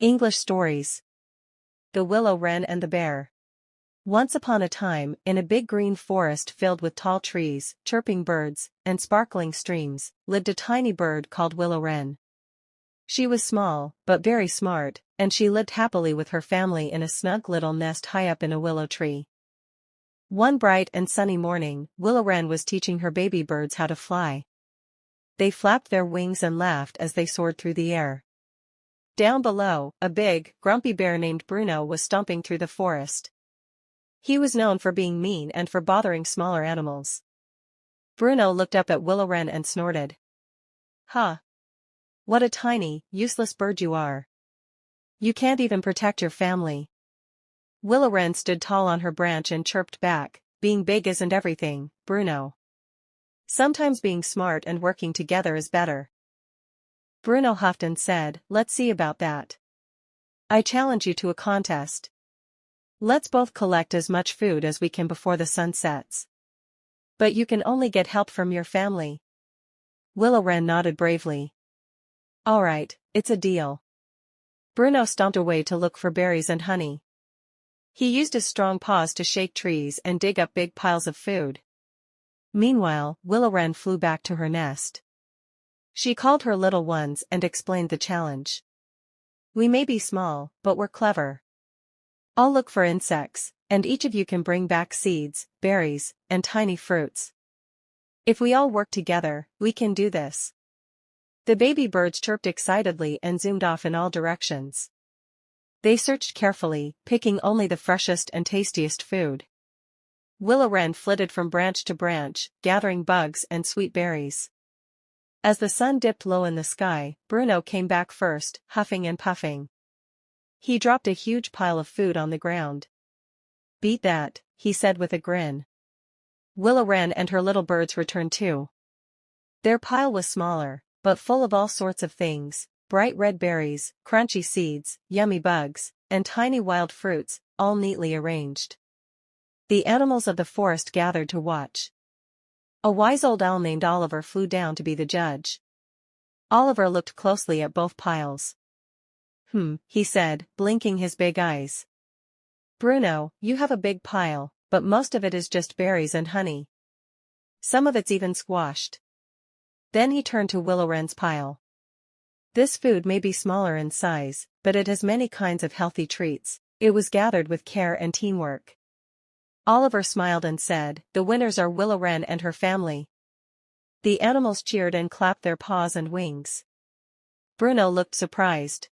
English stories. The Willow, Wren and the Bear. Once upon a time, in a big green forest filled with tall trees, chirping birds, and sparkling streams, lived a tiny bird called Willow Wren. She was small, but very smart, and she lived happily with her family in a snug little nest high up in a willow tree. One bright and sunny morning, Willow Wren was teaching her baby birds how to fly. They flapped their wings and laughed as they soared through the air. Down below, a big, grumpy bear named Bruno was stomping through the forest. He was known for being mean and for bothering smaller animals. Bruno looked up at Willow Wren and snorted. "Huh! What a tiny, useless bird you are. You can't even protect your family." Willow Wren stood tall on her branch and chirped back, "Being big isn't everything, Bruno. Sometimes being smart and working together is better." Bruno huffed and said, "Let's see about that. I challenge you to a contest. Let's both collect as much food as we can before the sun sets. But you can only get help from your family." Willow Wren nodded bravely. "All right, it's a deal." Bruno stomped away to look for berries and honey. He used his strong paws to shake trees and dig up big piles of food. Meanwhile, Willow Wren flew back to her nest. She called her little ones and explained the challenge. "We may be small, but we're clever. I'll look for insects, and each of you can bring back seeds, berries, and tiny fruits. If we all work together, we can do this." The baby birds chirped excitedly and zoomed off in all directions. They searched carefully, picking only the freshest and tastiest food. Willow Wren flitted from branch to branch, gathering bugs and sweet berries. As the sun dipped low in the sky, Bruno came back first, huffing and puffing. He dropped a huge pile of food on the ground. "Beat that," he said with a grin. Willow Wren and her little birds returned too. Their pile was smaller, but full of all sorts of things: bright red berries, crunchy seeds, yummy bugs, and tiny wild fruits, all neatly arranged. The animals of the forest gathered to watch. A wise old owl named Oliver flew down to be the judge. Oliver looked closely at both piles. He said, blinking his big eyes. "Bruno, you have a big pile, but most of it is just berries and honey. Some of it's even squashed." Then he turned to Willow Wren's pile. "This food may be smaller in size, but it has many kinds of healthy treats. It was gathered with care and teamwork." Oliver smiled and said, "The winners are Willow Wren and her family." The animals cheered and clapped their paws and wings. Bruno looked surprised.